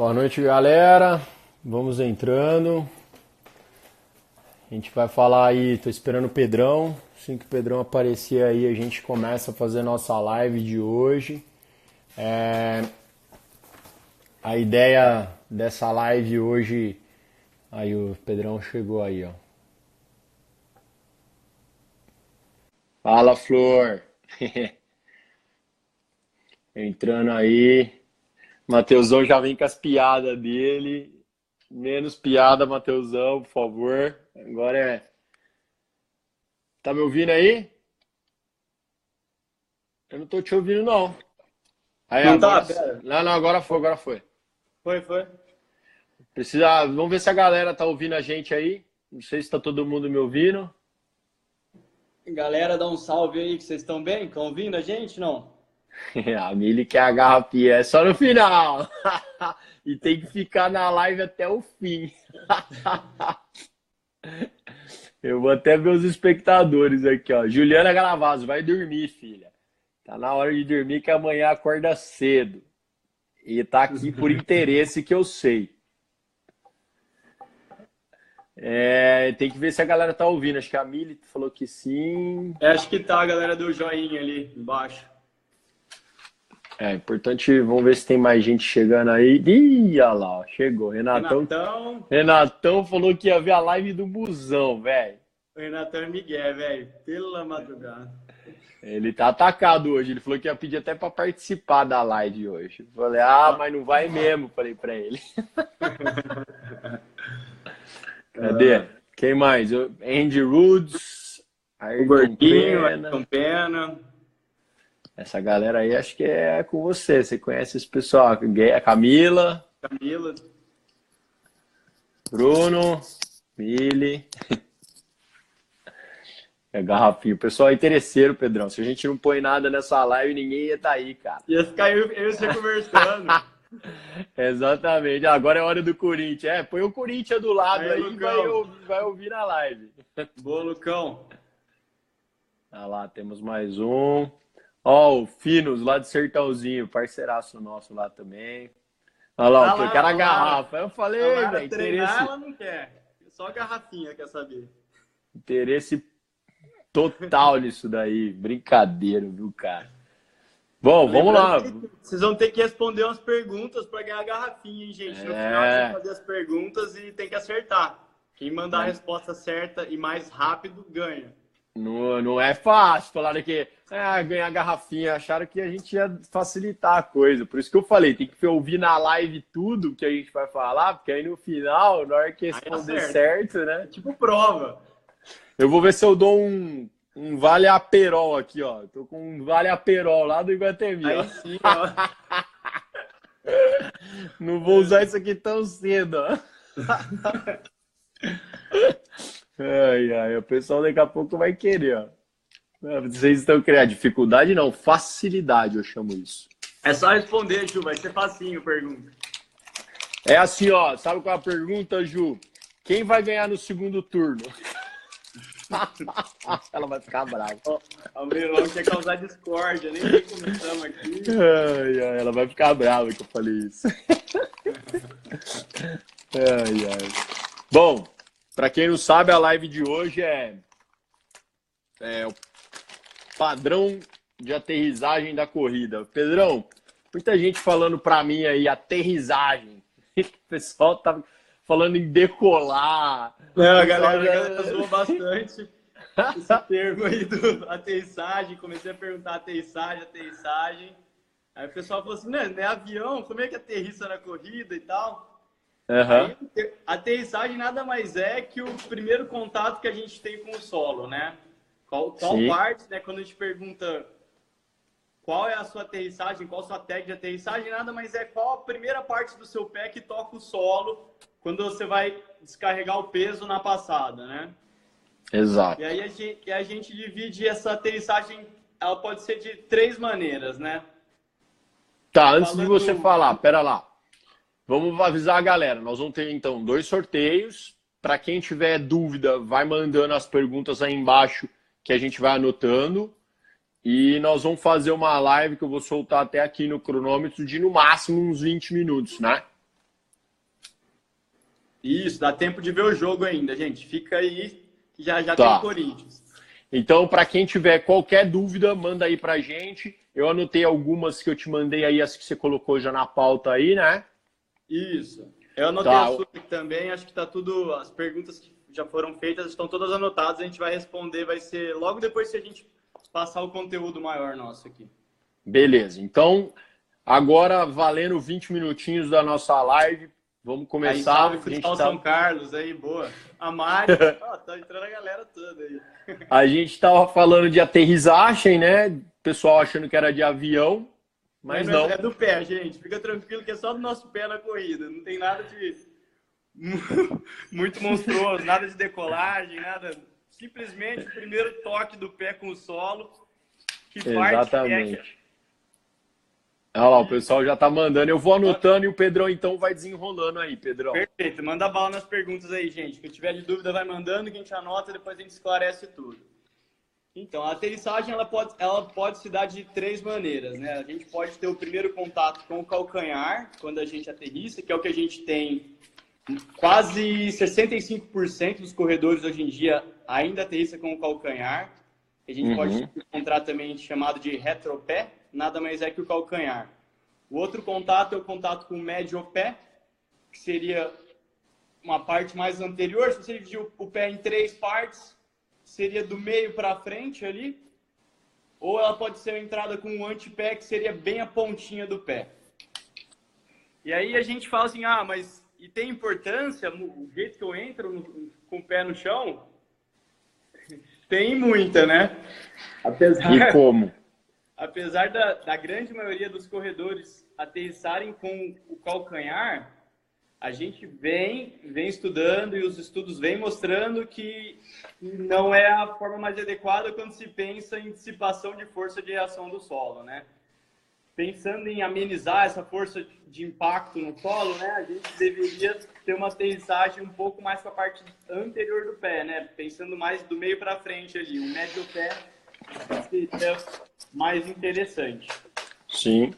Boa noite, galera. Vamos entrando. A gente vai falar aí, tô esperando o Pedrão. Assim que o Pedrão aparecer aí, a gente começa a fazer nossa live de hoje. A ideia dessa live hoje... Aí o Pedrão chegou aí, ó. Fala, Flor. Entrando aí. Mateusão já vem com as piadas dele. Menos piada, Mateusão, por favor. Agora é... Tá me ouvindo aí? Eu não tô te ouvindo, não. Aí, Não tá? agora... Pera. Não, agora foi, agora foi. Foi. Precisa... Vamos ver se a galera tá ouvindo a gente aí. Não sei se tá todo mundo me ouvindo. Galera, dá um salve aí, que vocês estão bem? Estão ouvindo a gente? Não? A Mili quer a garrafinha, é só no final. E tem que ficar na live até o fim. Eu vou até ver os espectadores aqui, ó. Juliana Galavazzo, vai dormir, filha. Tá na hora de dormir que amanhã acorda cedo. E tá aqui por interesse que eu sei. Tem que ver se a galera tá ouvindo. Acho que a Mili falou que sim. Acho que tá, a galera deu joinha ali embaixo. É importante, vamos ver se tem mais gente chegando aí. Ih, olha lá, ó, chegou. Renatão falou que ia ver a live do busão, velho. O Renatão é Miguel, velho. Pela madrugada. Ele tá atacado hoje. Ele falou que ia pedir até pra participar da live hoje. Eu falei, mas não vai mesmo, falei pra ele. Cadê? Quem mais? Andy Roods, O Ayrton Gordinho, Pena. Ayrton Pena. Essa galera aí acho que é com você. Você conhece esse pessoal? A Camila, Camila. Bruno, Mili. É garrafinho. O pessoal é interesseiro, Pedrão. Se a gente não põe nada nessa live, ninguém ia estar aí, cara. Ia ficar eu e você conversando. Exatamente. Agora é hora do Corinthians. Põe o Corinthians do lado aí e vai ouvir na live. Boa, Lucão. Ah lá, temos mais um. Ó, o Finos, lá de Sertãozinho, parceiraço nosso lá também. Olha lá, eu quero a garrafa. Eu falei, velho, treinar ela não quer. Só a garrafinha quer saber. Interesse total nisso daí. Brincadeira, viu, cara? Bom, vamos lá. Vocês vão ter que responder umas perguntas para ganhar a garrafinha, hein, gente? No final, tem que fazer as perguntas e tem que acertar. Quem mandar a resposta certa e mais rápido, ganha. Não é fácil. Falaram que ganhar garrafinha. Acharam que a gente ia facilitar a coisa. Por isso que eu falei, tem que ouvir na live tudo que a gente vai falar, porque aí no final, na hora que responder certo, né? É tipo prova. Eu vou ver se eu dou um Vale Aperol aqui, ó. Tô com um Vale Aperol lá do Iguatemi, aí ó. Sim, ó. Não vou usar isso aqui tão cedo, ó. O pessoal daqui a pouco vai querer, ó. Vocês estão criando dificuldade? Não, facilidade eu chamo isso. É só responder, Ju, vai ser facinho a pergunta. É assim, ó, sabe qual é a pergunta, Ju? Quem vai ganhar no segundo turno? Ela vai ficar brava. O Melão quer causar discórdia, nem sei como estamos aqui. Ela vai ficar brava que eu falei isso. Bom, para quem não sabe, a live de hoje é o padrão de aterrissagem da corrida. Pedrão, muita gente falando para mim aí, aterrissagem. O pessoal tá falando em decolar. A galera zoou bastante esse termo aí do aterrissagem. Comecei a perguntar aterrissagem. Aí o pessoal falou assim, não é avião? Como é que aterrissa na corrida e tal? Aí, aterrissagem nada mais é que o primeiro contato que a gente tem com o solo, né? Qual parte, né? Quando a gente pergunta qual é a sua aterrissagem, qual a sua técnica de aterrissagem, nada mais é qual a primeira parte do seu pé que toca o solo quando você vai descarregar o peso na passada, né? Exato. E aí a gente divide essa aterrissagem, ela pode ser de 3 maneiras, né? Tá, antes de você falar, pera lá. Vamos avisar a galera. Nós vamos ter, então, 2 sorteios. Para quem tiver dúvida, vai mandando as perguntas aí embaixo que a gente vai anotando. E nós vamos fazer uma live que eu vou soltar até aqui no cronômetro de, no máximo, uns 20 minutos, né? Isso, dá tempo de ver o jogo ainda, gente. Fica aí, que já tem Tá. Corinthians. Então, para quem tiver qualquer dúvida, manda aí pra gente. Eu anotei algumas que eu te mandei aí, as que você colocou já na pauta aí, né? Isso. Eu anotei a Tá. sua aqui também, acho que tá tudo, as perguntas que já foram feitas estão todas anotadas, a gente vai responder, vai ser logo depois que a gente passar o conteúdo maior nosso aqui. Beleza. Então, agora valendo 20 minutinhos da nossa live, vamos Aí, começar. salve A gente Futsal tá, São Carlos, aí, boa. A Mari, tá entrando a galera toda aí. a gente tava falando de aterrissagem, né? O pessoal achando que era de avião, mas Mas não. é do pé, gente. Fica tranquilo que é só do nosso pé na corrida. Não tem nada de muito monstruoso, nada de decolagem, nada. Simplesmente o primeiro toque do pé com o solo, que parte Exatamente. Olha lá, o pessoal já tá mandando. Eu vou anotando e o Pedrão então vai desenrolando aí, Pedrão. Perfeito. Manda bala nas perguntas aí, gente. Quem tiver de dúvida vai mandando, que a gente anota e depois a gente esclarece tudo. Então, a aterrissagem ela pode se dar de três maneiras, né? A gente pode ter o primeiro contato com o calcanhar, quando a gente aterrissa, que é o que a gente tem. Quase 65% dos corredores hoje em dia ainda aterrissa com o calcanhar. A gente pode encontrar também chamado de retropé, nada mais é que o calcanhar. O outro contato é o contato com o médio-pé, que seria uma parte mais anterior. Se você dividir o pé em três partes, seria do meio para frente ali, ou ela pode ser uma entrada com o antepé, que seria bem a pontinha do pé. E aí a gente fala assim, mas e tem importância o jeito que eu entro com o pé no chão? Tem muita, né? E como? Apesar da grande maioria dos corredores aterrissarem com o calcanhar, a gente vem estudando e os estudos vêm mostrando que não é a forma mais adequada quando se pensa em dissipação de força de reação do solo, né? Pensando em amenizar essa força de impacto no solo, né, a gente deveria ter uma aterrissagem um pouco mais para a parte anterior do pé, né? Pensando mais do meio para frente ali, o médio pé seria mais interessante. Sim.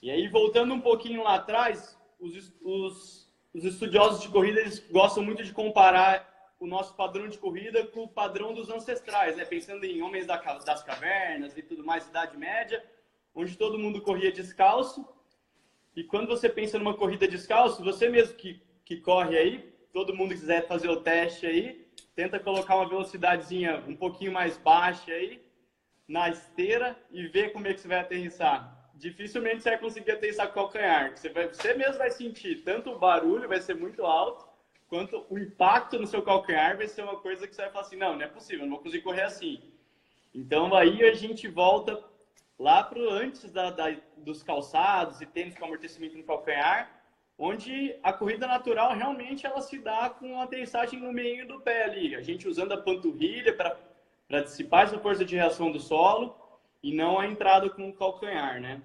E aí, voltando um pouquinho lá atrás, os estudiosos de corrida eles gostam muito de comparar o nosso padrão de corrida com o padrão dos ancestrais, né? Pensando em homens das cavernas e tudo mais, Idade Média, onde todo mundo corria descalço. E quando você pensa numa corrida descalço, você mesmo que corre aí, todo mundo quiser fazer o teste aí, tenta colocar uma velocidadezinha um pouquinho mais baixa aí, na esteira, e ver como é que você vai aterrissar. Dificilmente você vai conseguir aterrissar com o calcanhar. Você mesmo vai sentir tanto o barulho, vai ser muito alto, quanto o impacto no seu calcanhar vai ser uma coisa que você vai falar assim, não é possível, não vou conseguir correr assim. Então aí a gente volta lá para antes dos calçados e tênis com amortecimento no calcanhar, onde a corrida natural realmente ela se dá com a aterrissagem no meio do pé ali. A gente usando a panturrilha para dissipar essa força de reação do solo e não a entrada com o calcanhar, né?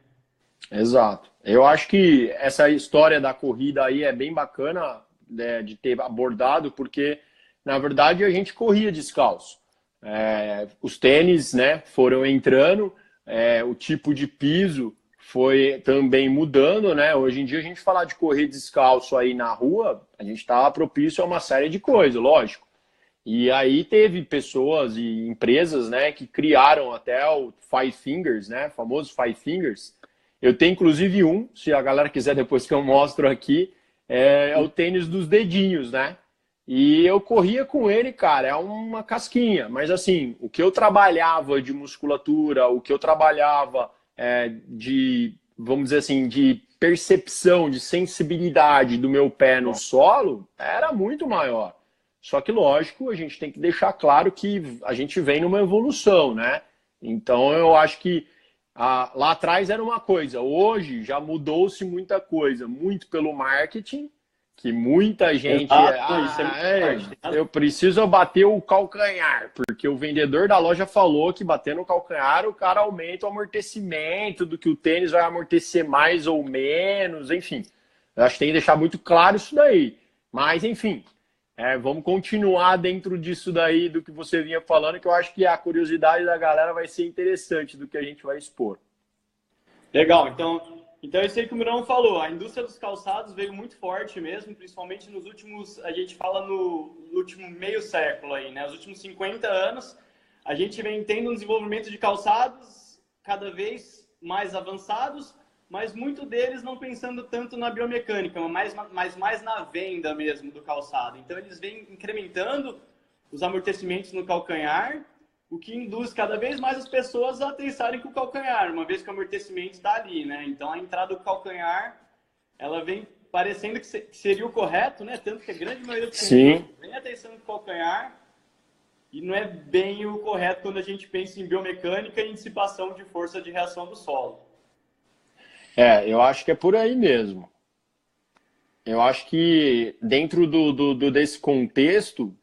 Exato. Eu acho que essa história da corrida aí é bem bacana, né, de ter abordado, porque, na verdade, a gente corria descalço. Os tênis, né, foram entrando, o tipo de piso foi também mudando, né? Hoje em dia, a gente falar de correr descalço aí na rua, a gente está propício a uma série de coisas, lógico. E aí teve pessoas e empresas, né, que criaram até o Five Fingers, né, famoso Five Fingers. Eu tenho inclusive um, se a galera quiser depois que eu mostro aqui, é o tênis dos dedinhos, né? E eu corria com ele, cara, é uma casquinha. Mas assim, o que eu trabalhava de musculatura, o que eu trabalhava vamos dizer assim, de percepção, de sensibilidade do meu pé no solo, era muito maior. Só que, lógico, a gente tem que deixar claro que a gente vem numa evolução, né? Então, eu acho que lá atrás era uma coisa, hoje já mudou-se muita coisa, muito pelo marketing, que muita gente... Isso é muito forte. eu preciso bater o calcanhar, porque o vendedor da loja falou que bater no calcanhar o cara aumenta o amortecimento, do que o tênis vai amortecer mais ou menos, enfim. Eu acho que tem que deixar muito claro isso daí. Mas, enfim... vamos continuar dentro disso daí, do que você vinha falando, que eu acho que a curiosidade da galera vai ser interessante do que a gente vai expor. Legal, então Então, isso aí que o Mirão falou, a indústria dos calçados veio muito forte mesmo, principalmente nos últimos, a gente fala no último meio século aí, né? Os últimos 50 anos, a gente vem tendo um desenvolvimento de calçados cada vez mais avançados, mas muito deles não pensando tanto na biomecânica, mas mais na venda mesmo do calçado. Então, eles vêm incrementando os amortecimentos no calcanhar, o que induz cada vez mais as pessoas a aterrissarem com o calcanhar, uma vez que o amortecimento está ali, né? Então, a entrada do calcanhar, ela vem parecendo que seria o correto, né? Tanto que a grande maioria dos Sim. vem aterrissando com o calcanhar e não é bem o correto quando a gente pensa em biomecânica e em dissipação de força de reação do solo. Eu acho que é por aí mesmo. Eu acho que dentro desse contexto,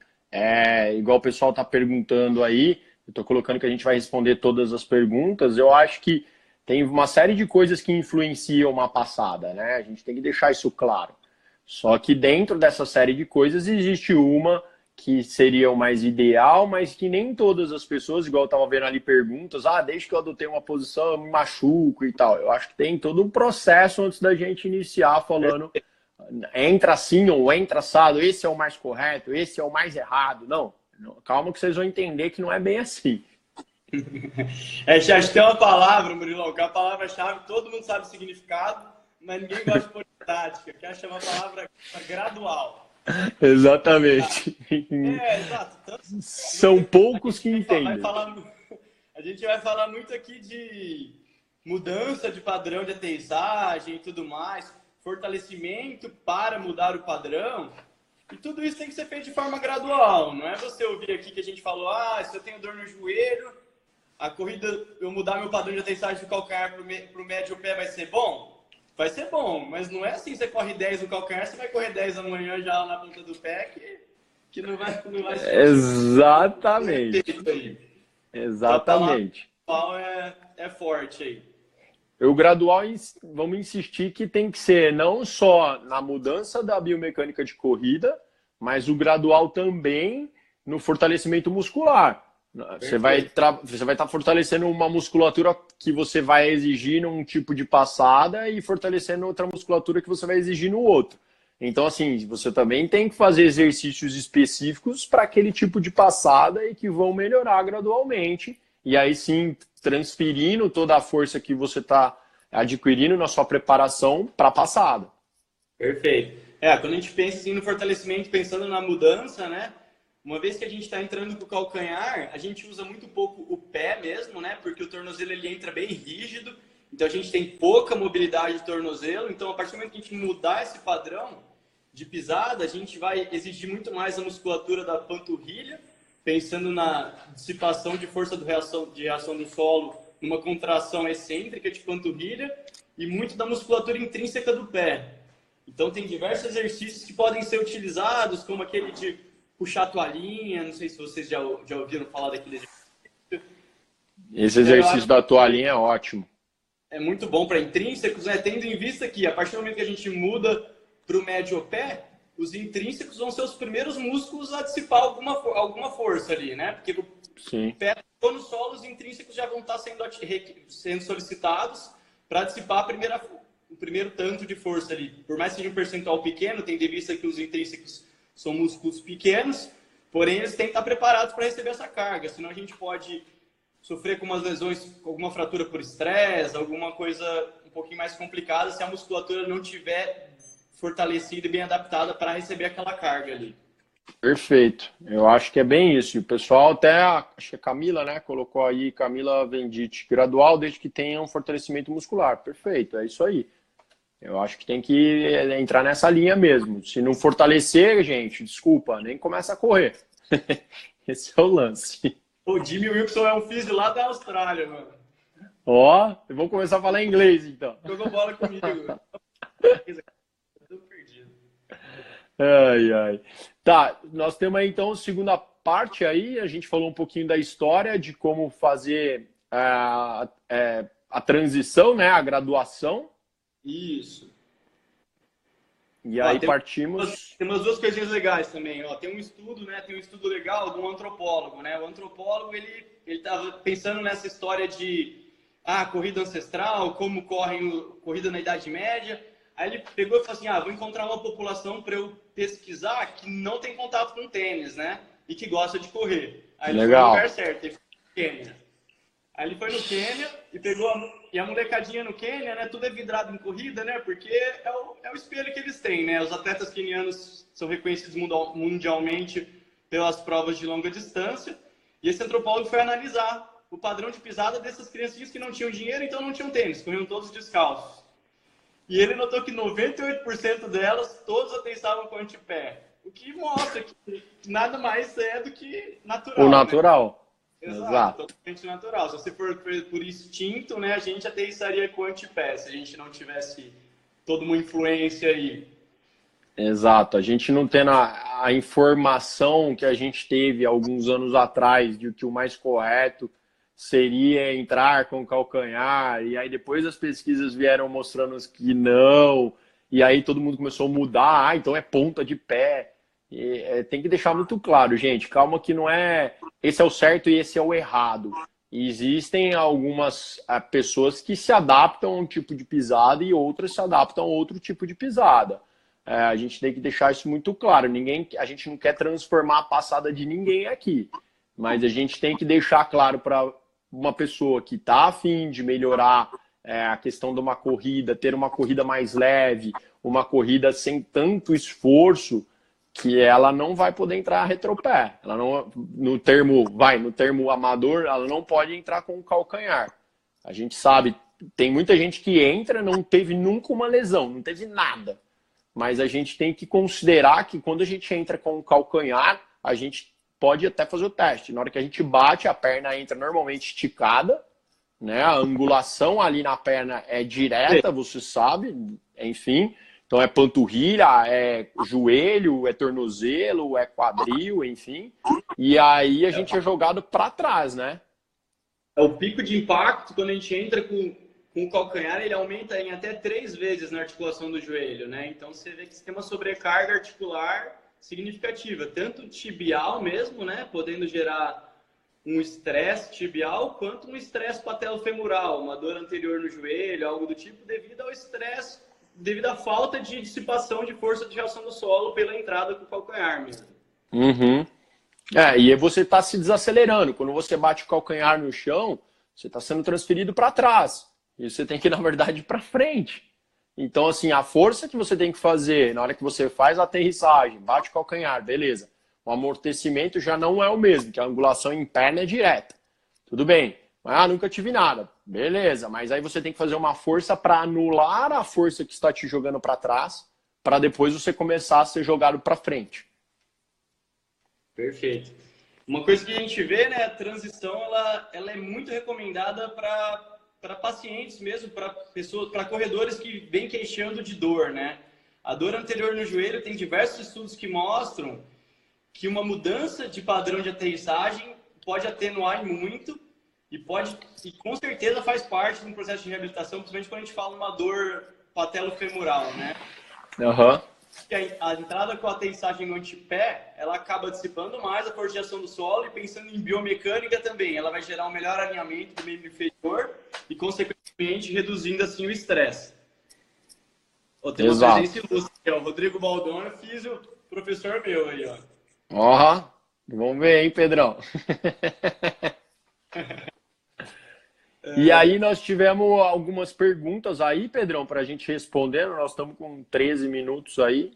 igual o pessoal está perguntando aí, eu estou colocando que a gente vai responder todas as perguntas, eu acho que tem uma série de coisas que influenciam uma passada, né? A gente tem que deixar isso claro. Só que dentro dessa série de coisas existe uma que seria o mais ideal, mas que nem todas as pessoas, igual eu estava vendo ali perguntas, desde que eu adotei uma posição eu me machuco e tal. Eu acho que tem todo um processo antes da gente iniciar falando entra assim ou entra assado, esse é o mais correto, esse é o mais errado. Não, calma que vocês vão entender que não é bem assim. Acho que tem uma palavra, Murilão, que é a palavra-chave, todo mundo sabe o significado, mas ninguém gosta de pôr em prática, que é uma palavra gradual. Exatamente. Exato. São poucos que entendem. A gente vai falar muito aqui de mudança de padrão de aterrissagem e tudo mais, fortalecimento para mudar o padrão, e tudo isso tem que ser feito de forma gradual. Não é você ouvir aqui que a gente falou, se eu tenho dor no joelho, a corrida, eu mudar meu padrão de aterrissagem do calcanhar para o médio pé vai ser bom? Vai ser bom, mas não é assim, você corre 10 no calcanhar, você vai correr 10 amanhã já na ponta do pé, que não vai ser. Exatamente. Exatamente. Então, o gradual é forte aí. O gradual, vamos insistir que tem que ser não só na mudança da biomecânica de corrida, mas o gradual também no fortalecimento muscular. Você vai estar fortalecendo uma musculatura que você vai exigir num tipo de passada e fortalecendo outra musculatura que você vai exigir no outro. Então, assim, você também tem que fazer exercícios específicos para aquele tipo de passada e que vão melhorar gradualmente. E aí sim, transferindo toda a força que você está adquirindo na sua preparação para a passada. Perfeito. Quando a gente pensa assim, no fortalecimento, pensando na mudança, né? Uma vez que a gente está entrando com o calcanhar, a gente usa muito pouco o pé mesmo, né? Porque o tornozelo ele entra bem rígido, então a gente tem pouca mobilidade de tornozelo. Então, a partir do momento que a gente mudar esse padrão de pisada, a gente vai exigir muito mais a musculatura da panturrilha, pensando na dissipação de força de reação do solo, numa contração excêntrica de panturrilha e muito da musculatura intrínseca do pé. Então, tem diversos exercícios que podem ser utilizados, como aquele de puxar a toalhinha, não sei se vocês já ouviram falar daquele exercício. Esse exercício da toalhinha é ótimo. É muito bom para intrínsecos, né? Tendo em vista que, a partir do momento que a gente muda para o médio pé, os intrínsecos vão ser os primeiros músculos a dissipar alguma força ali, né? Porque o pé tocou no solo, os intrínsecos já vão estar sendo solicitados para dissipar o primeiro tanto de força ali. Por mais que seja um percentual pequeno, tem de vista que os intrínsecos são músculos pequenos, porém eles têm que estar preparados para receber essa carga, senão a gente pode sofrer com umas lesões, com alguma fratura por estresse, alguma coisa um pouquinho mais complicada se a musculatura não tiver fortalecida e bem adaptada para receber aquela carga ali. Perfeito. Eu acho que é bem isso. E o pessoal até, acho que a Camila, né, colocou aí, Camila Venditti, gradual desde que tenha um fortalecimento muscular. Perfeito, é isso aí. Eu acho que tem que entrar nessa linha mesmo. Se não fortalecer, gente, desculpa, nem começa a correr. Esse é o lance. O Jimmy Wilson é um físio lá da Austrália, mano. Eu vou começar a falar inglês, então. Jogou bola comigo. Tô perdido. Ai. Tá, nós temos aí, então, a segunda parte aí. A gente falou um pouquinho da história, de como fazer a transição, né, a graduação. Isso. E aí partimos... Tem umas duas coisinhas legais também. Tem um estudo, né? Tem um estudo legal de um antropólogo, né? O antropólogo, ele estava pensando nessa história de corrida ancestral, como correm corrida na Idade Média. Aí ele pegou e falou assim, vou encontrar uma população para eu pesquisar que não tem contato com tênis, né? E que gosta de correr. Aí ele foi no lugar certo, ele foi no Quênia. Aí ele foi no Quênia e pegou e a molecadinha no Quênia, né? Tudo é vidrado em corrida, né? Porque é o espelho que eles têm, né? Os atletas quenianos são reconhecidos mundialmente pelas provas de longa distância. E esse antropólogo foi analisar o padrão de pisada dessas criancinhas que não tinham dinheiro, então não tinham tênis, corriam todos descalços. E ele notou que 98% delas, todos atensavam com antepé. O que mostra que nada mais é do que natural. O natural. Né? Exato, totalmente natural. Se você for por instinto, né, a gente aterrissaria com antepé, se a gente não tivesse toda uma influência aí. Exato. A gente não tendo a informação que a gente teve alguns anos atrás de que o mais correto seria entrar com calcanhar, e aí depois as pesquisas vieram mostrando que não, e aí todo mundo começou a mudar, então é ponta de pé. Tem que deixar muito claro, gente, calma que não é esse é o certo e esse é o errado. E existem algumas pessoas que se adaptam a um tipo de pisada e outras se adaptam a outro tipo de pisada. A gente tem que deixar isso muito claro. A gente não quer transformar a passada de ninguém aqui, mas a gente tem que deixar claro para uma pessoa que está a fim de melhorar a questão de uma corrida, ter uma corrida mais leve, uma corrida sem tanto esforço, que ela não vai poder entrar a retropé. Ela não, no termo amador, ela não pode entrar com o calcanhar. A gente sabe, tem muita gente que entra, não teve nunca uma lesão, não teve nada. Mas a gente tem que considerar que quando a gente entra com o calcanhar, a gente pode até fazer o teste. Na hora que a gente bate, a perna entra normalmente esticada, né? A angulação ali na perna é direta, você sabe, enfim. Então é panturrilha, é joelho, é tornozelo, é quadril, enfim. E aí a gente é jogado para trás, né? O pico de impacto, quando a gente entra com o calcanhar, ele aumenta em até 3 vezes na articulação do joelho, né? Então você vê que você tem uma sobrecarga articular significativa, tanto tibial mesmo, né, podendo gerar um estresse tibial, quanto um estresse patelofemoral, uma dor anterior no joelho, algo do tipo, devido ao estresse, devido à falta de dissipação de força de reação do solo pela entrada com o calcanhar mesmo. Uhum. E aí você está se desacelerando. Quando você bate o calcanhar no chão, você está sendo transferido para trás. E você tem que ir, na verdade, para frente. Então, assim, a força que você tem que fazer na hora que você faz a aterrissagem, bate o calcanhar, beleza. O amortecimento já não é o mesmo, que a angulação em perna é direta. Tudo bem. Nunca tive nada. Beleza, mas aí você tem que fazer uma força para anular a força que está te jogando para trás, para depois você começar a ser jogado para frente. Perfeito. Uma coisa que a gente vê, né, a transição, ela é muito recomendada para pacientes mesmo, para pessoas, para corredores que vêm queixando de dor, né? A dor anterior no joelho tem diversos estudos que mostram que uma mudança de padrão de aterrissagem pode atenuar muito e com certeza faz parte de um processo de reabilitação, principalmente quando a gente fala uma dor patelofemoral, né? Aham. A entrada com a aterrissagem no antepé, ela acaba dissipando mais a força de ação do solo e pensando em biomecânica também. Ela vai gerar um melhor alinhamento do membro inferior e, consequentemente, reduzindo assim o estresse. Tem uma presença ilustre aqui, ó. Rodrigo Baldon, físio, professor meu aí, ó. Vamos ver, hein, Pedrão? E aí nós tivemos algumas perguntas aí, Pedrão, para a gente responder. Nós estamos com 13 minutos aí.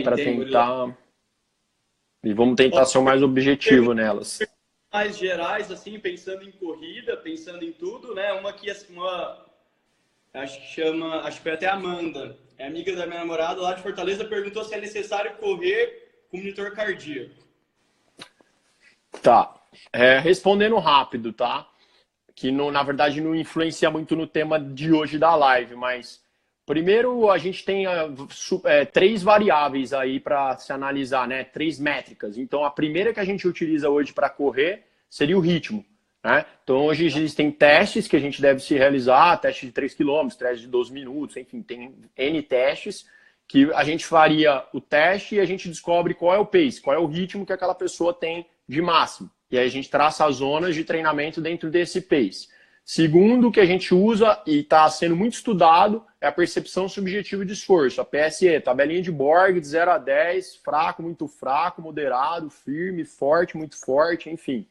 Para tentar... E vamos tentar ser o mais objetivo nelas. Mais gerais, assim, pensando em corrida, pensando em tudo, né? Uma que acho que foi até a Amanda, é amiga da minha namorada lá de Fortaleza, perguntou se é necessário correr com monitor cardíaco. Tá. Respondendo rápido, tá? Que na verdade não influencia muito no tema de hoje da live, mas primeiro a gente tem 3 variáveis aí para se analisar, né? 3 métricas. Então a primeira que a gente utiliza hoje para correr seria o ritmo, né? Então hoje existem testes que a gente deve se realizar, teste de 3 km, teste de 12 minutos, enfim, tem N testes que a gente faria o teste e a gente descobre qual é o pace, qual é o ritmo que aquela pessoa tem de máximo. E aí a gente traça as zonas de treinamento dentro desse pace. Segundo, que a gente usa e está sendo muito estudado é a percepção subjetiva de esforço, a PSE, tabelinha de Borg de 0 a 10, fraco, muito fraco, moderado, firme, forte, muito forte, enfim.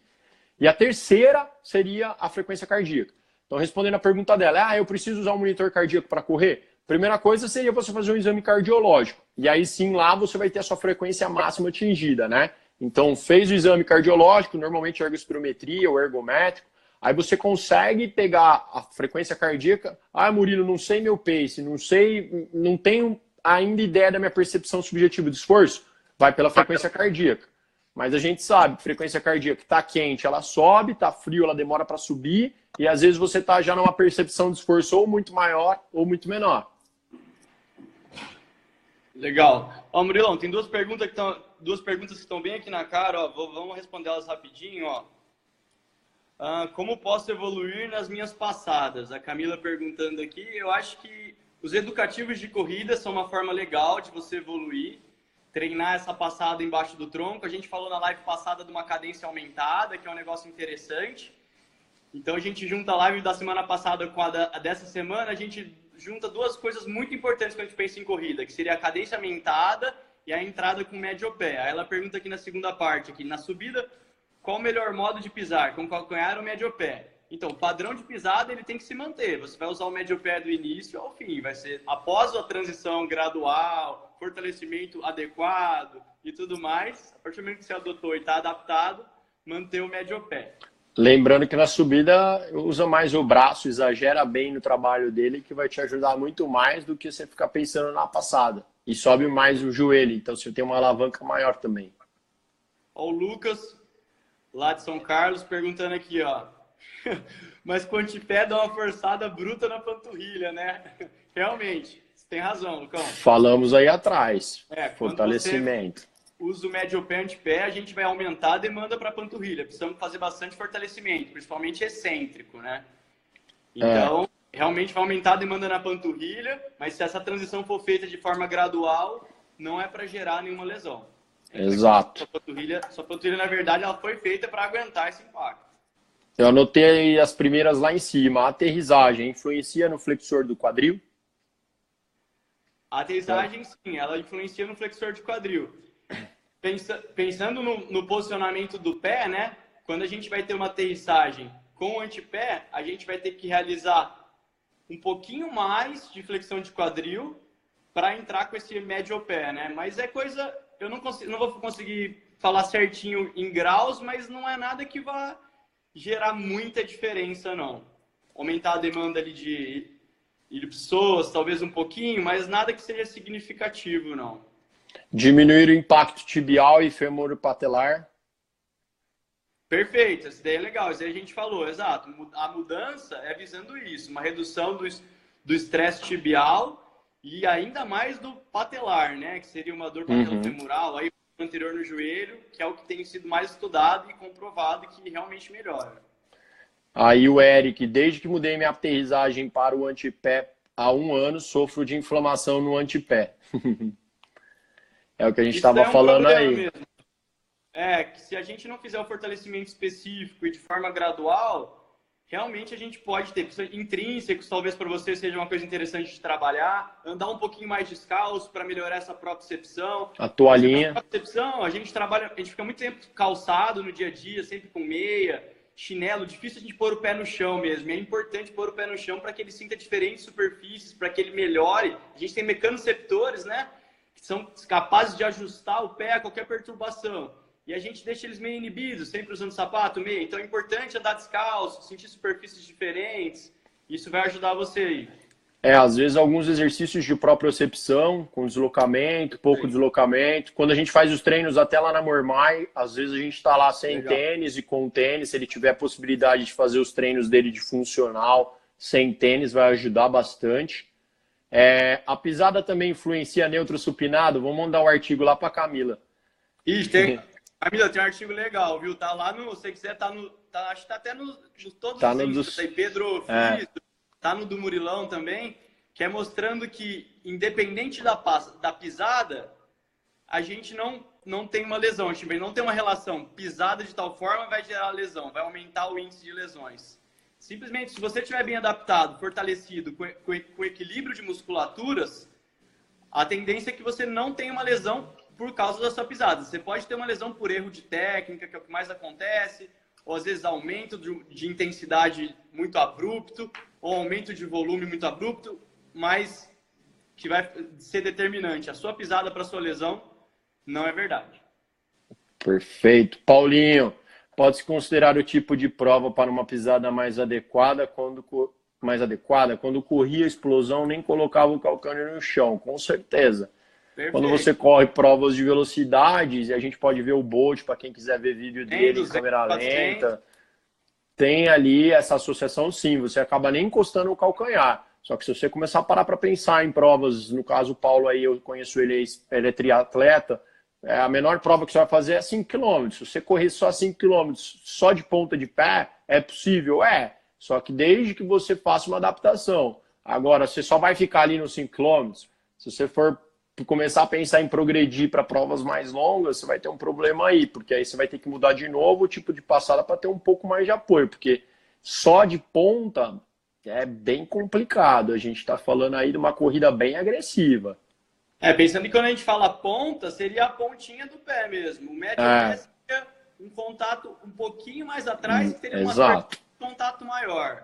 E a terceira seria a frequência cardíaca. Então, respondendo a pergunta dela, eu preciso usar um monitor cardíaco para correr? Primeira coisa seria você fazer um exame cardiológico. E aí sim, lá você vai ter a sua frequência máxima atingida, né? Então, fez o exame cardiológico, normalmente ergospirometria ou ergométrico, aí você consegue pegar a frequência cardíaca. Murilo, não sei meu pace, não tenho ainda ideia da minha percepção subjetiva de esforço. Vai pela frequência cardíaca. Mas a gente sabe que frequência cardíaca está quente, ela sobe, está frio, ela demora para subir, e às vezes você está já numa percepção de esforço ou muito maior ou muito menor. Legal. Murilão, tem duas perguntas que estão bem aqui na cara, vamos responder elas rapidinho, como posso evoluir nas minhas passadas? A Camila perguntando aqui. Eu acho que os educativos de corrida são uma forma legal de você evoluir, treinar essa passada embaixo do tronco. A gente falou na live passada de uma cadência aumentada, que é um negócio interessante. Então a gente junta a live da semana passada com a dessa semana, a gente junta duas coisas muito importantes quando a gente pensa em corrida, que seria a cadência aumentada e a entrada com médio pé. Aí ela pergunta aqui na segunda parte, aqui na subida, qual o melhor modo de pisar, com calcanhar ou médio pé? Então, o padrão de pisada ele tem que se manter. Você vai usar o médio pé do início ao fim. Vai ser após a transição gradual, fortalecimento adequado e tudo mais. A partir do momento que você adotou e está adaptado, manter o médio pé. Lembrando que na subida usa mais o braço, exagera bem no trabalho dele, que vai te ajudar muito mais do que você ficar pensando na passada. E sobe mais o joelho, então você tem uma alavanca maior também. O Lucas, lá de São Carlos, perguntando aqui, mas com o antepé dá uma forçada bruta na panturrilha, né? Realmente, você tem razão, Lucão. Falamos aí atrás, fortalecimento. Usa o médio pé, antepé, a gente vai aumentar a demanda para a panturrilha. Precisamos fazer bastante fortalecimento, principalmente excêntrico, né? Então, realmente vai aumentar a demanda na panturrilha, mas se essa transição for feita de forma gradual, não é para gerar nenhuma lesão. Exato. Sua panturrilha, na verdade, ela foi feita para aguentar esse impacto. Eu anotei as primeiras lá em cima. A aterrissagem influencia no flexor do quadril? A aterrissagem, sim, ela influencia no flexor de quadril. Pensando no posicionamento do pé, né? Quando a gente vai ter uma aterrissagem com o antepé, a gente vai ter que realizar um pouquinho mais de flexão de quadril para entrar com esse médio pé, né? Mas é coisa... Eu não vou conseguir falar certinho em graus, mas não é nada que vá gerar muita diferença, não. Aumentar a demanda ali de pessoas, talvez um pouquinho, mas nada que seja significativo, não. Diminuir o impacto tibial e femoro-patelar? Perfeito, essa ideia é legal, isso aí a gente falou, exato. A mudança é visando isso, uma redução do estresse tibial e ainda mais do patelar, né? Que seria uma dor patelofemoral, aí anterior no joelho, que é o que tem sido mais estudado e comprovado que realmente melhora. Aí o Eric, desde que mudei minha aterrissagem para o antepé há 1 ano, sofro de inflamação no antepé. É o que a gente estava falando aí. Mesmo. Que se a gente não fizer o fortalecimento específico e de forma gradual, realmente a gente pode ter intrínsecos, talvez para você seja uma coisa interessante de trabalhar, andar um pouquinho mais descalço para melhorar essa propriocepção. A toalhinha. A gente trabalha, a gente fica muito tempo calçado no dia a dia, sempre com meia, chinelo, difícil a gente pôr o pé no chão mesmo. E é importante pôr o pé no chão para que ele sinta diferentes superfícies, para que ele melhore. A gente tem mecanoceptores, né, que são capazes de ajustar o pé a qualquer perturbação. E a gente deixa eles meio inibidos, sempre usando sapato, meio. Então é importante andar descalço, sentir superfícies diferentes. Isso vai ajudar você aí. Às vezes alguns exercícios de propriocepção, com deslocamento, pouco deslocamento. Quando a gente faz os treinos até lá na Mormai, às vezes a gente está lá sem tênis e com tênis. Se ele tiver a possibilidade de fazer os treinos dele de funcional, sem tênis, vai ajudar bastante. A pisada também influencia neutro supinado? Vamos mandar um artigo lá para Camila. Camila, tem um artigo legal, viu? Tá lá no... Se você quiser, acho que tá até todos os links. Tem Pedro Friso, tá no do Murilão também, que é mostrando que, independente da pisada, a gente não tem uma lesão, a gente não tem uma relação. Pisada de tal forma vai gerar lesão, vai aumentar o índice de lesões. Simplesmente, se você estiver bem adaptado, fortalecido, com equilíbrio de musculaturas, a tendência é que você não tenha uma lesão por causa da sua pisada. Você pode ter uma lesão por erro de técnica, que é o que mais acontece, ou às vezes aumento de intensidade muito abrupto, ou aumento de volume muito abrupto, mas que vai ser determinante. A sua pisada para a sua lesão não é verdade. Perfeito. Paulinho, pode-se considerar o tipo de prova para uma pisada mais adequada quando corria a explosão, nem colocava o calcânio no chão, com certeza. Perfeito. Quando você corre provas de velocidades, e a gente pode ver o Bolt, para quem quiser ver vídeo dele em câmera lenta, tem ali essa associação sim, você acaba nem encostando o calcanhar. Só que se você começar a parar para pensar em provas, no caso o Paulo aí, eu conheço ele, ele é triatleta, a menor prova que você vai fazer é 5 km. Se você correr só 5 km, só de ponta de pé, é possível? É. Só que desde que você faça uma adaptação. Agora, você só vai ficar ali nos 5 km. Se você for começar a pensar em progredir para provas mais longas, você vai ter um problema aí, porque aí você vai ter que mudar de novo o tipo de passada para ter um pouco mais de apoio, porque só de ponta é bem complicado. A gente está falando aí de uma corrida bem agressiva. Pensando que quando a gente fala ponta, seria a pontinha do pé mesmo. O médio pé seria um contato um pouquinho mais atrás, que teria um contato maior.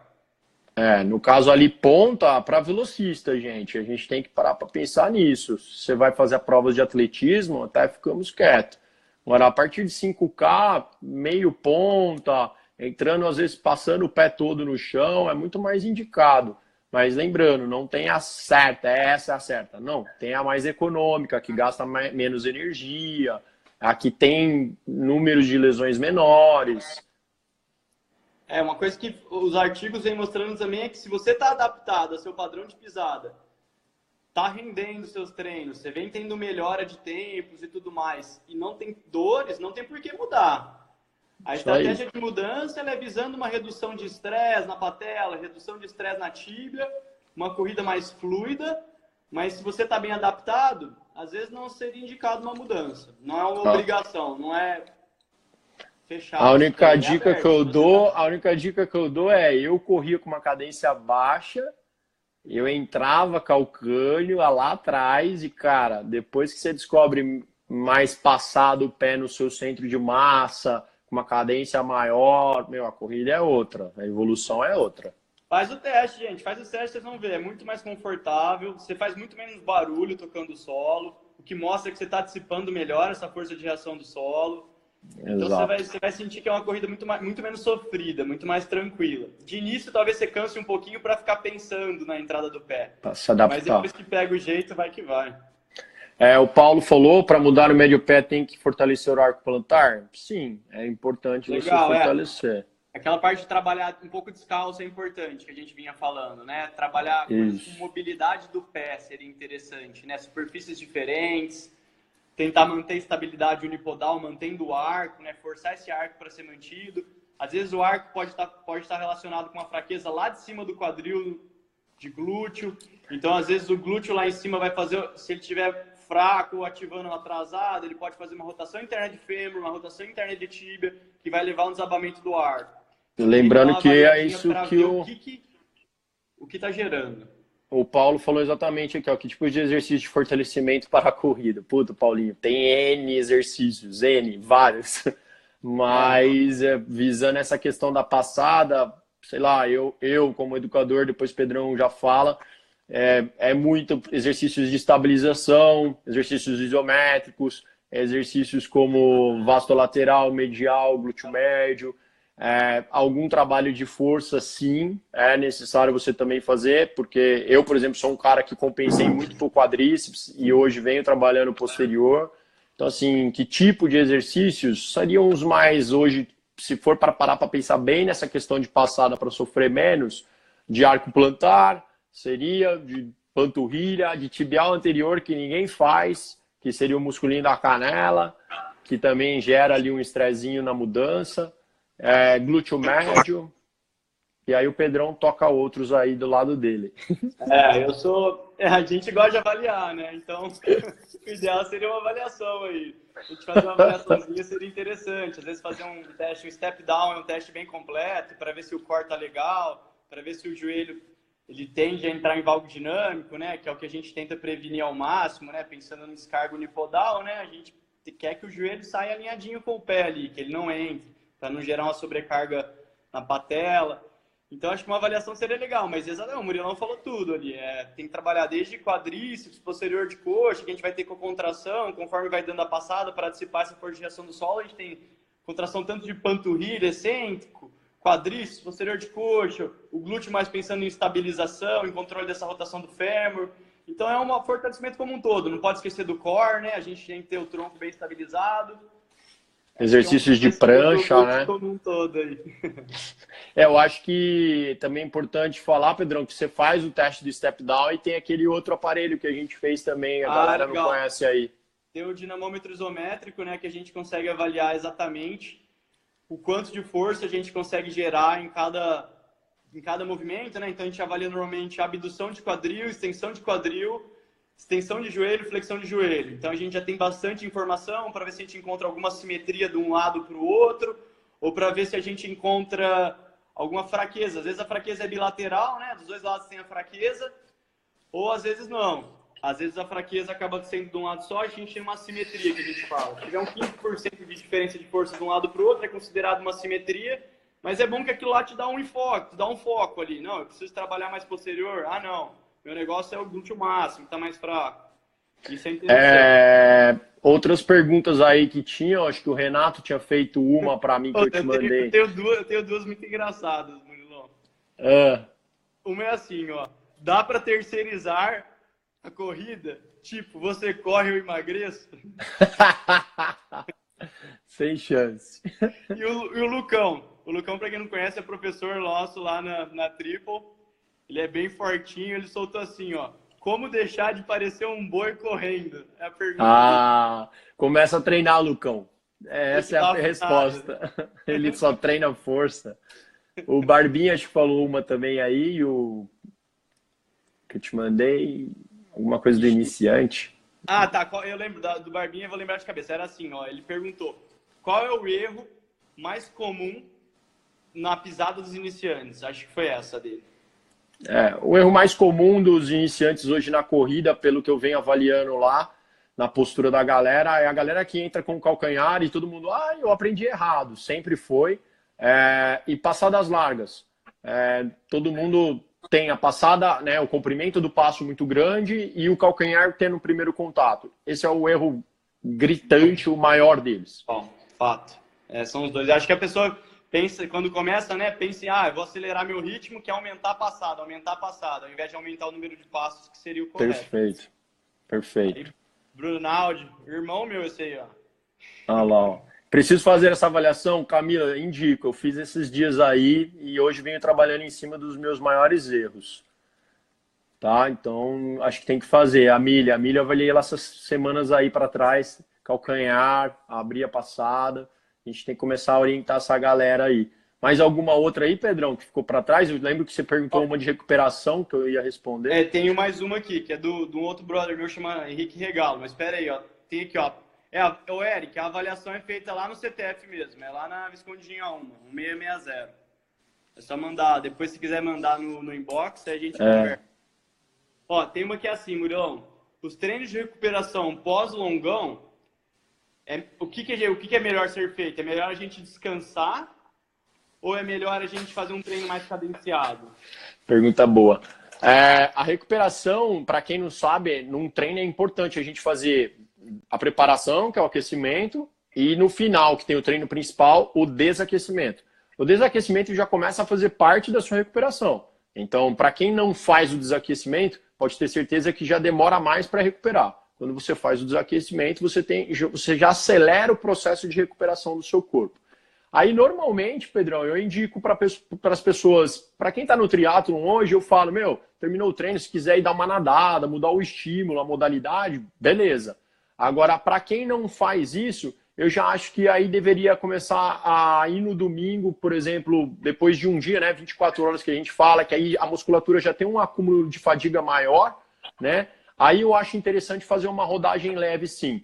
No caso ali, ponta para velocista, gente. A gente tem que parar para pensar nisso. Se você vai fazer provas de atletismo, até ficamos quietos. Agora, a partir de 5K, meio ponta, entrando, às vezes, passando o pé todo no chão, é muito mais indicado. Mas lembrando, não tem a certa, essa é a certa. Não, tem a mais econômica, que gasta menos energia, a que tem números de lesões menores. Uma coisa que os artigos vêm mostrando também é que se você está adaptado ao seu padrão de pisada, está rendendo seus treinos, você vem tendo melhora de tempos e tudo mais, e não tem dores, não tem por que mudar. A estratégia de mudança é visando uma redução de estresse na patela, redução de estresse na tíbia, uma corrida mais fluida, mas se você está bem adaptado, às vezes não seria indicado uma mudança. Não é uma obrigação, não é fechado. A única dica que eu dou é, eu corria com uma cadência baixa, eu entrava calcânio lá atrás e, cara, depois que você descobre mais passado o pé no seu centro de massa, uma cadência maior, a corrida é outra, a evolução é outra. Faz o teste, gente, faz o teste, vocês vão ver, é muito mais confortável, você faz muito menos barulho tocando o solo, o que mostra que você está dissipando melhor essa força de reação do solo. Então você vai sentir que é uma corrida muito menos sofrida, muito mais tranquila. De início, talvez você canse um pouquinho para ficar pensando na entrada do pé, pra se adaptar. Mas depois que pega o jeito, vai que vai. O Paulo falou, para mudar o médio pé tem que fortalecer o arco plantar? Sim, é importante você fortalecer. Aquela parte de trabalhar um pouco descalço é importante, que a gente vinha falando, né? Trabalhar com mobilidade do pé seria interessante, né? Superfícies diferentes, tentar manter estabilidade unipodal, mantendo o arco, né? Forçar esse arco para ser mantido. Às vezes o arco pode estar relacionado com uma fraqueza lá de cima do quadril, de glúteo. Então, às vezes, o glúteo lá em cima vai fazer, se ele tiver fraco ou ativando atrasado, ele pode fazer uma rotação interna de fêmur, uma rotação interna de tíbia, que vai levar a um desabamento do arco. Lembrando que é isso que o que está gerando. O Paulo falou exatamente aqui, que tipo de exercício de fortalecimento para a corrida. Puta, Paulinho, tem N exercícios, vários. Mas visando essa questão da passada, sei lá, eu como educador, depois Pedrão já fala, muito exercícios de estabilização, exercícios isométricos, exercícios como vasto lateral, medial, glúteo médio, algum trabalho de força, sim, é necessário você também fazer, porque eu, por exemplo, sou um cara que compensei muito por quadríceps e hoje venho trabalhando posterior. Então, assim, que tipo de exercícios seriam os mais hoje, se for para parar para pensar bem nessa questão de passada para sofrer menos, de arco plantar, seria de panturrilha, de tibial anterior, que ninguém faz, que seria o musculinho da canela, que também gera ali um estressinho na mudança, glúteo médio, e aí o Pedrão toca outros aí do lado dele. A gente gosta de avaliar, né? Então, o ideal seria uma avaliação aí. A gente fazer uma avaliaçãozinha seria interessante. Às vezes fazer um teste, um step down, é um teste bem completo, para ver se o core tá legal, para ver se o joelho ele tende a entrar em valgo dinâmico, né? Que é o que a gente tenta prevenir ao máximo, né? Pensando no descargo unipodal, né? A gente quer que o joelho saia alinhadinho com o pé ali, que ele não entre, para não gerar uma sobrecarga na patela. Então, acho que uma avaliação seria legal, mas exatamente, o Murilão falou tudo ali. Tem que trabalhar desde quadríceps, posterior de coxa, que a gente vai ter com contração, conforme vai dando a passada para dissipar essa força de reação do solo, a gente tem contração tanto de panturrilha, excêntrico, quadríceps, posterior de coxa, o glúteo mais pensando em estabilização, em controle dessa rotação do fêmur. Então, é um fortalecimento como um todo. Não pode esquecer do core, né? A gente tem que ter o tronco bem estabilizado. Exercícios de prancha, né? Como um todo aí. Eu acho que também é importante falar, Pedrão, que você faz o teste do step down e tem aquele outro aparelho que a gente fez também, a galera legal. Não conhece aí. Tem o dinamômetro isométrico, né, que a gente consegue avaliar exatamente o quanto de força a gente consegue gerar em cada movimento, né? Então a gente avalia normalmente a abdução de quadril, extensão de joelho, flexão de joelho. Então a gente já tem bastante informação para ver se a gente encontra alguma simetria de um lado para o outro, ou para ver se a gente encontra alguma fraqueza. Às vezes a fraqueza é bilateral, né? Dos dois lados tem a fraqueza, ou às vezes não. Às vezes a fraqueza acaba sendo de um lado só e a gente tem uma simetria que a gente fala. Se tiver um 15% de diferença de força de um lado para o outro, é considerado uma simetria, mas é bom que aquilo lá te dá um enfoque, te dá um foco ali. Não, eu preciso trabalhar mais posterior. Ah, não. Meu negócio é o glúteo máximo, que tá mais fraco. Isso é interessante. Outras perguntas aí que tinham, acho que o Renato tinha feito uma para mim que eu te mandei. Eu tenho duas muito engraçadas, Murilão. Uma é assim, ó. Dá para terceirizar a corrida? Tipo, você corre, eu emagreço? Sem chance. E o Lucão? O Lucão, para quem não conhece, é professor nosso lá na Triple. Ele é bem fortinho, ele soltou assim, ó. Como deixar de parecer um boi correndo? É a pergunta dele. Começa a treinar, Lucão. Essa é a resposta. Ele só treina força. O Barbinha acho que falou uma também aí, o que eu te mandei, alguma coisa do iniciante. Ah, tá. Eu lembro do Barbinha, vou lembrar de cabeça. Era assim, ó. Ele perguntou: qual é o erro mais comum na pisada dos iniciantes? Acho que foi essa dele. O erro mais comum dos iniciantes hoje na corrida, pelo que eu venho avaliando lá, na postura da galera, é a galera que entra com o calcanhar e todo mundo, eu aprendi errado, sempre foi. E passadas largas. Todo mundo tem a passada, né, o comprimento do passo muito grande e o calcanhar tendo o primeiro contato. Esse é o erro gritante, o maior deles. Bom, fato. São os dois. Acho que a pessoa pensa, quando começa, né, pensa em, eu vou acelerar meu ritmo, que é aumentar a passada, ao invés de aumentar o número de passos, que seria o correto. Perfeito. Aí, Bruno Naldi, irmão meu, esse aí, ó. Ah lá, ó. Preciso fazer essa avaliação, Camila, indico. Eu fiz esses dias aí e hoje venho trabalhando em cima dos meus maiores erros. Tá? Então, acho que tem que fazer. A milha eu avaliei ela essas semanas aí para trás, calcanhar, abrir a passada. A gente tem que começar a orientar essa galera aí. Mais alguma outra aí, Pedrão, que ficou para trás? Eu lembro que você perguntou uma de recuperação, que eu ia responder. Tenho mais uma aqui, que é de um outro brother meu, chama Henrique Regalo. Mas espera aí, ó. Tem aqui, ó. O Eric, a avaliação é feita lá no CTF mesmo. É lá na Viscondinha 1660. É só mandar. Depois, se quiser mandar no inbox, aí a gente conversa. Ó, tem uma que é assim, Murilão. Os treinos de recuperação pós-longão, o que é melhor ser feito? É melhor a gente descansar ou é melhor a gente fazer um treino mais cadenciado? Pergunta boa. A recuperação, para quem não sabe, num treino é importante a gente fazer a preparação, que é o aquecimento, e no final, que tem o treino principal, o desaquecimento. O desaquecimento já começa a fazer parte da sua recuperação. Então, para quem não faz o desaquecimento, pode ter certeza que já demora mais para recuperar. Quando você faz o desaquecimento, você já acelera o processo de recuperação do seu corpo. Aí, normalmente, Pedrão, eu indico para as pessoas, para quem está no triatlon hoje, eu falo, terminou o treino, se quiser ir dar uma nadada, mudar o estímulo, a modalidade, beleza. Agora, para quem não faz isso, eu já acho que aí deveria começar a ir no domingo, por exemplo, depois de um dia, né, 24 horas que a gente fala, que aí a musculatura já tem um acúmulo de fadiga maior, né? Aí eu acho interessante fazer uma rodagem leve, sim.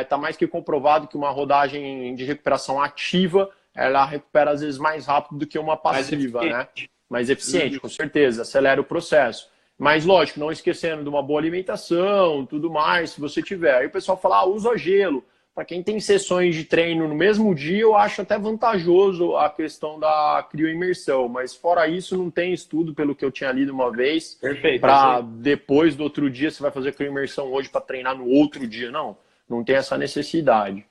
Tá mais que comprovado que uma rodagem de recuperação ativa, ela recupera às vezes mais rápido do que uma passiva, né? Mais eficiente, com certeza, acelera o processo. Mas, lógico, não esquecendo de uma boa alimentação, tudo mais, se você tiver. Aí o pessoal fala, usa gelo. Para quem tem sessões de treino no mesmo dia, eu acho até vantajoso a questão da crioimersão. Mas fora isso, não tem estudo, pelo que eu tinha lido uma vez, para depois do outro dia, você vai fazer crioimersão hoje para treinar no outro dia. Não tem essa necessidade.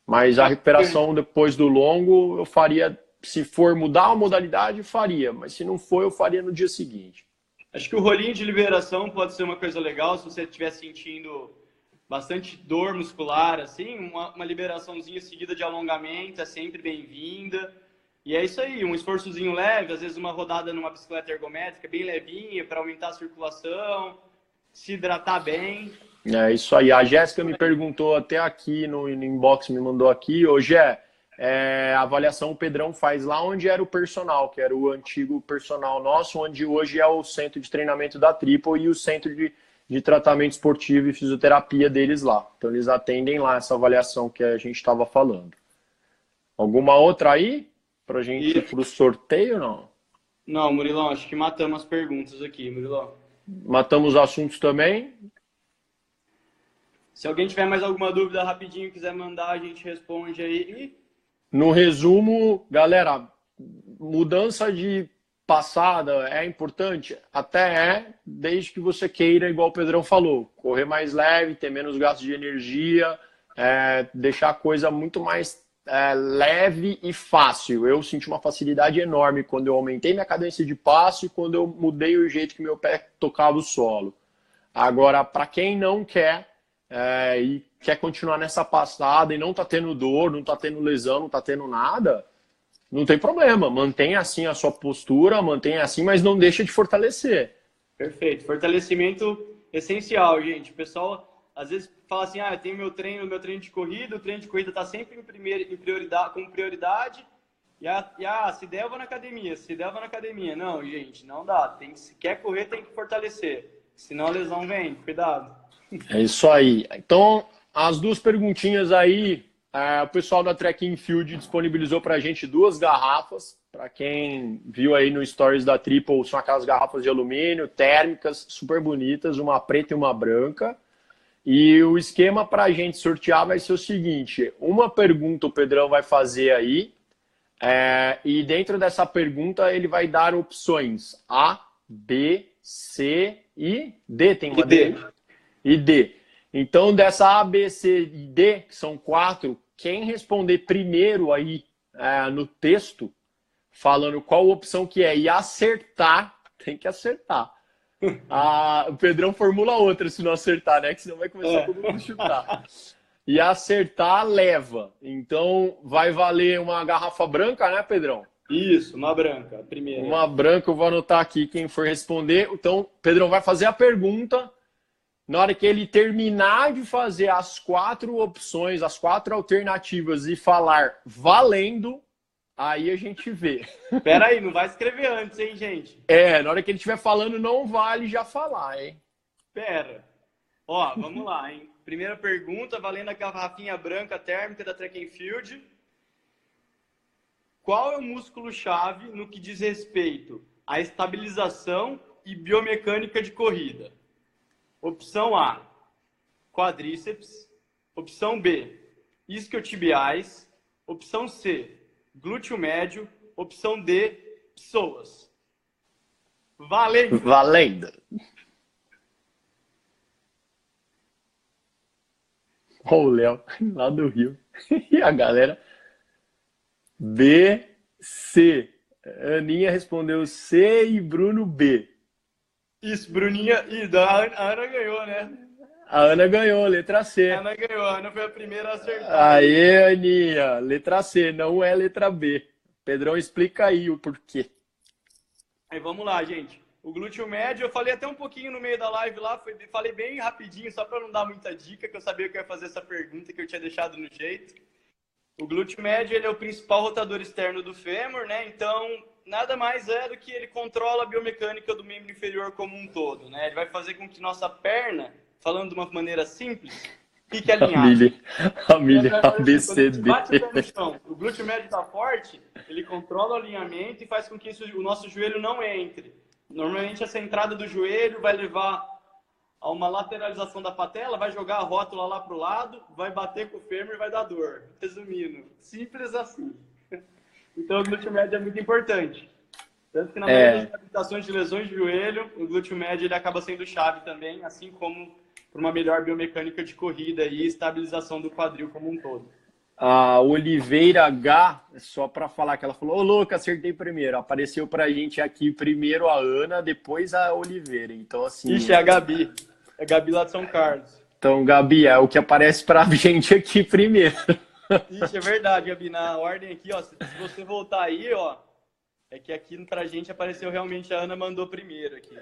Mas a recuperação depois do longo, eu faria, se for mudar a modalidade, faria. Mas se não for, eu faria no dia seguinte. Acho que o rolinho de liberação pode ser uma coisa legal, se você estiver sentindo bastante dor muscular, assim, uma liberaçãozinha seguida de alongamento é sempre bem-vinda. E é isso aí, um esforçozinho leve, às vezes uma rodada numa bicicleta ergométrica bem levinha para aumentar a circulação, se hidratar bem. É isso aí. A Jéssica me perguntou até aqui no inbox, me mandou aqui, hoje a avaliação o Pedrão faz lá onde era o personal, que era o antigo personal nosso, onde hoje é o centro de treinamento da Triple e o centro de tratamento esportivo e fisioterapia deles lá. Então eles atendem lá essa avaliação que a gente estava falando. Alguma outra aí? Pra gente ir pro sorteio, não? Não, Murilão, acho que matamos as perguntas aqui, Murilão. Matamos os assuntos também? Se alguém tiver mais alguma dúvida rapidinho, quiser mandar, a gente responde aí. No resumo, galera, mudança de passada é importante? Até desde que você queira, igual o Pedrão falou, correr mais leve, ter menos gasto de energia, deixar a coisa muito mais leve e fácil. Eu senti uma facilidade enorme quando eu aumentei minha cadência de passo e quando eu mudei o jeito que meu pé tocava o solo. Agora, para quem não quer e quer continuar nessa passada e não está tendo dor, não está tendo lesão, não está tendo nada, não tem problema. Mantenha assim a sua postura, mantenha assim, mas não deixa de fortalecer. Perfeito. Fortalecimento essencial, gente. O pessoal às vezes fala assim, eu tenho meu treino de corrida, o treino de corrida está sempre como prioridade, se der eu vou na academia, Não, gente, não dá. Se quer correr, tem que fortalecer. Senão a lesão vem, cuidado. É isso aí. Então, as duas perguntinhas aí, o pessoal da Track and Field disponibilizou para a gente 2 garrafas. Para quem viu aí no Stories da Triple, são aquelas garrafas de alumínio, térmicas, super bonitas, uma preta e uma branca. E o esquema para a gente sortear vai ser o seguinte, uma pergunta o Pedrão vai fazer aí, e dentro dessa pergunta ele vai dar opções A, B, C e D. Tem uma D? E D. Então, dessa A, B, C e D, que são 4, quem responder primeiro aí no texto, falando qual opção que é e acertar, tem que acertar. O Pedrão formula outra se não acertar, né? Que senão vai começar todo mundo a chutar. E acertar, leva. Então, vai valer uma garrafa branca, né, Pedrão? Isso, uma branca, a primeira. Uma branca, eu vou anotar aqui quem for responder. Então, Pedrão vai fazer a pergunta. Na hora que ele terminar de fazer as 4 opções, as 4 alternativas e falar valendo, aí a gente vê. Pera aí, não vai escrever antes, hein, gente? Na hora que ele estiver falando, não vale já falar, hein? Pera. Ó, vamos lá, hein? Primeira pergunta, valendo a garrafinha branca térmica da Track and Field. Qual é o músculo-chave no que diz respeito à estabilização e biomecânica de corrida? Opção A, quadríceps. Opção B, isquiotibiais. Opção C, glúteo médio. Opção D, psoas. Valendo! Valendo! Ó, o Léo, lá do Rio. E a galera? B, C. Aninha respondeu C e Bruno B. Isso, Bruninha. A Ana ganhou, né? A Ana ganhou, letra C. A Ana ganhou, a Ana foi a primeira a acertar. Aê, Aninha, letra C, não é letra B. Pedrão, explica aí o porquê. Aí vamos lá, gente. O glúteo médio, eu falei até um pouquinho no meio da live lá, falei bem rapidinho, só para não dar muita dica, que eu sabia que eu ia fazer essa pergunta, que eu tinha deixado no jeito. O glúteo médio, ele é o principal rotador externo do fêmur, né? Então, nada mais é do que ele controla a biomecânica do membro inferior como um todo, né? Ele vai fazer com que nossa perna, falando de uma maneira simples, fique alinhada. Família Quando a gente ABCD. bate o pé no chão, o glúteo médio está forte, ele controla o alinhamento e faz com que o nosso joelho não entre. Normalmente essa entrada do joelho vai levar a uma lateralização da patela, vai jogar a rótula lá para o lado, vai bater com o fêmur e vai dar dor. Resumindo, simples assim. Então o glúteo médio é muito importante. Tanto que na maioria das reabilitações de lesões de joelho, o glúteo médio ele acaba sendo chave também, assim como para uma melhor biomecânica de corrida e estabilização do quadril como um todo. A Oliveira H, só para falar que ela falou, ô louco, acertei primeiro. Apareceu pra gente aqui primeiro a Ana, depois a Oliveira. Então, assim. Ixi, é a Gabi. É a Gabi lá de São Carlos. Então, Gabi, é o que aparece pra gente aqui primeiro. Ixi, é verdade, Gabi. Na ordem aqui, ó, se você voltar aí, ó, é que aqui pra gente apareceu realmente a Ana mandou primeiro aqui.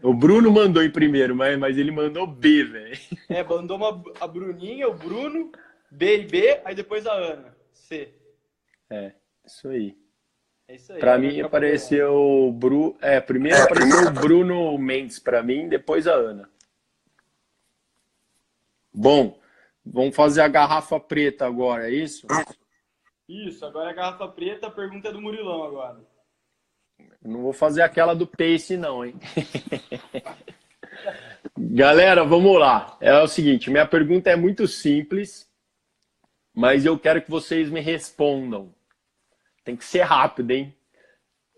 O Bruno mandou em primeiro, mas ele mandou B, velho. Mandou a Bruninha, o Bruno, B e B, aí depois a Ana, C. Isso aí. É isso aí. Pra mim apareceu o Bruno. Primeiro apareceu o Bruno Mendes pra mim, depois a Ana. Bom, vamos fazer a garrafa preta agora, é isso? Isso, agora a garrafa preta, a pergunta é do Murilão agora. Eu não vou fazer aquela do Pace, não, hein? Galera, vamos lá. É o seguinte, minha pergunta é muito simples, mas eu quero que vocês me respondam. Tem que ser rápido, hein?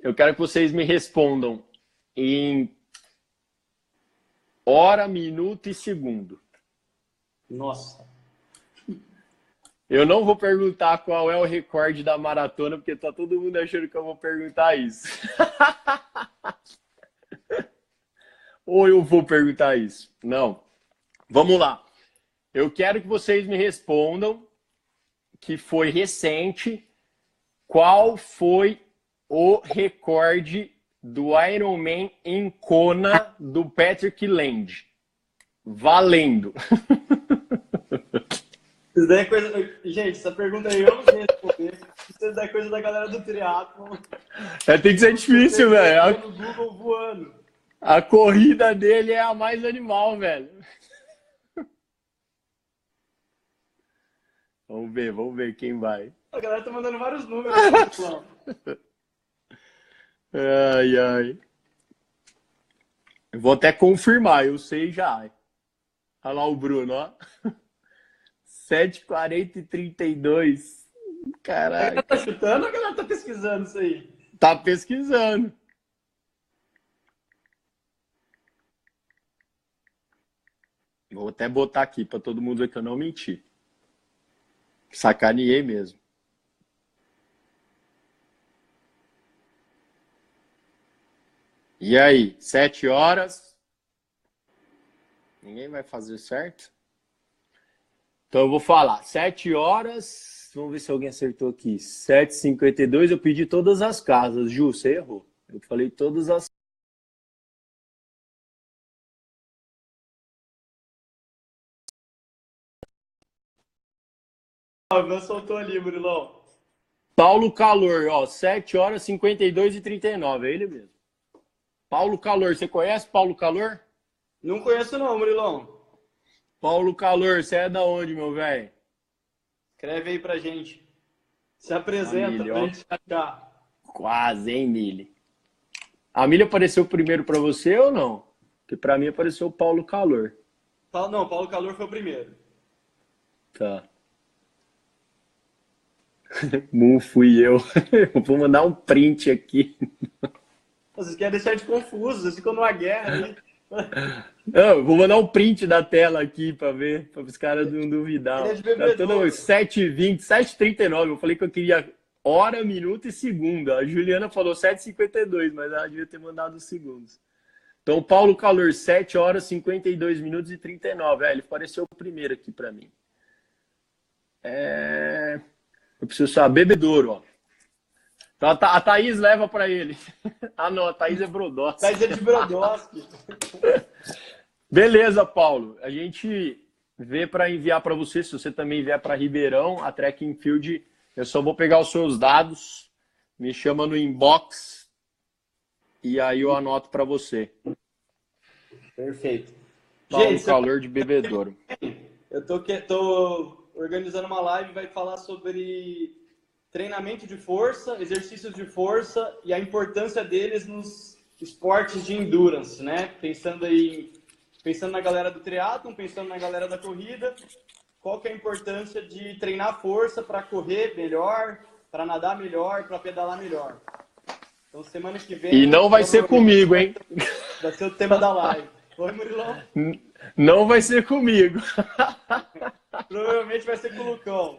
Eu quero que vocês me respondam em hora, minuto e segundo. Nossa. Eu não vou perguntar qual é o recorde da maratona, porque tá todo mundo achando que eu vou perguntar isso. Ou eu vou perguntar isso? Não. Vamos lá. Eu quero que vocês me respondam, que foi recente, qual foi o recorde do Ironman em Kona do Patrick Land? Valendo! Isso daí é coisa... Gente, essa pergunta aí eu não sei responder. Isso daí é coisa da galera do triatlon. Tem que ser difícil, velho. No Google voando. A corrida dele é a mais animal, velho. Vamos ver quem vai. A galera tá mandando vários números. Ai. Eu vou até confirmar, eu sei já. Olha lá o Bruno, ó. 7:40 e 32. Caraca. A galera tá chutando ou a galera tá pesquisando isso aí? Tá pesquisando. Vou até botar aqui para todo mundo ver que eu não menti. Sacaneei mesmo. E aí, 7 horas? Ninguém vai fazer certo? Então eu vou falar, 7 horas, vamos ver se alguém acertou aqui, 7h52, eu pedi todas as casas. Ju, você errou. Eu falei todas as... O soltou ali, Murilão. Paulo Calor, ó, 7 horas, 52 e 39, é ele mesmo. Paulo Calor, você conhece Paulo Calor? Não conheço não, Murilão. Paulo Calor, você é da onde, meu velho? Escreve aí pra gente. Se apresenta pra gente achar. Quase, hein, Mili? A Mili apareceu primeiro pra você ou não? Porque pra mim apareceu o Paulo Calor. Não, Paulo Calor foi o primeiro. Tá. Fui eu. Vou mandar um print aqui. Vocês querem deixar a gente confuso, vocês ficam numa guerra aí. Não, vou mandar um print da tela aqui pra ver, para os caras não duvidar. Tá todo 7h20, 7h39. Eu falei que eu queria hora, minuto e segundo. A Juliana falou 7h52, mas ela devia ter mandado os segundos. Então, Paulo Calor, 7 horas, 52 minutos e 39. Ele apareceu o primeiro aqui pra mim. Eu preciso saber bebedouro, ó. Então, a Thaís leva pra ele. Ah, não, a Thaís é Brodowski. Thaís é de Brodowski. Beleza, Paulo. A gente vê para enviar para você. Se você também vier para Ribeirão, a Track and Field, eu só vou pegar os seus dados. me chama no inbox e aí eu anoto para você. Perfeito. Tá um calor de bebedouro. Eu tô organizando uma live, vai falar sobre treinamento de força, exercícios de força e a importância deles nos esportes de endurance, né? Pensando na galera do triatlon, pensando na galera da corrida, qual que é a importância de treinar força para correr melhor, para nadar melhor, para pedalar melhor. Então, semana que vem... E não vai ser comigo, hein? Vai ser o tema da live. Oi, Murilão? Não vai ser comigo. Provavelmente vai ser com o Lucão.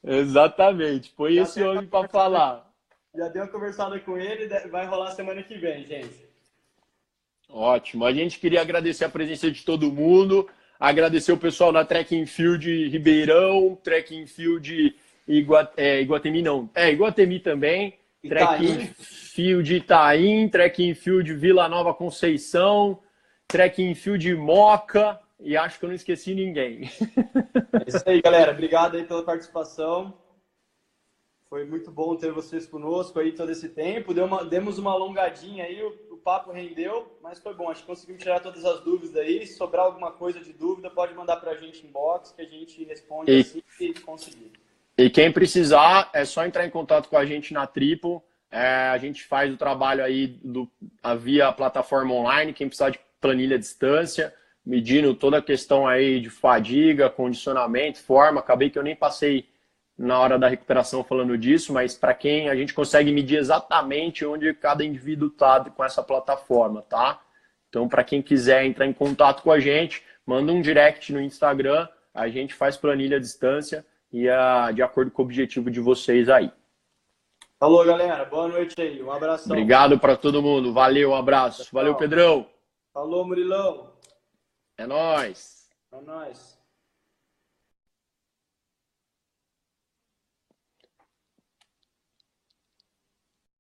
Exatamente. Põe esse homem para falar. Já dei uma conversada com ele, vai rolar semana que vem, gente. Ótimo. A gente queria agradecer a presença de todo mundo, agradecer o pessoal da Track and Field Ribeirão, Track and Field Iguatemi não, Iguatemi também, Track and Field Itaim, Track and Field Vila Nova Conceição, Track and Field Moca, e acho que eu não esqueci ninguém. É isso aí, galera. Obrigado aí pela participação. Foi muito bom ter vocês conosco aí todo esse tempo. Demos uma alongadinha aí, o papo rendeu, mas foi bom. Acho que conseguimos tirar todas as dúvidas aí. Se sobrar alguma coisa de dúvida, pode mandar pra gente inbox, que a gente responde assim que conseguir. E quem precisar, é só entrar em contato com a gente na Triple. A gente faz o trabalho aí via plataforma online. Quem precisar de planilha à distância, medindo toda a questão aí de fadiga, condicionamento, forma. Acabei que eu nem passei na hora da recuperação falando disso, mas para quem a gente consegue medir exatamente onde cada indivíduo está com essa plataforma, tá? Então, para quem quiser entrar em contato com a gente, manda um direct no Instagram, a gente faz planilha à distância e de acordo com o objetivo de vocês aí. Falou, galera. Boa noite aí. Um abração. Obrigado para todo mundo. Valeu, um abraço. Valeu, Pedrão. Falou, Murilão. É nóis. É nóis.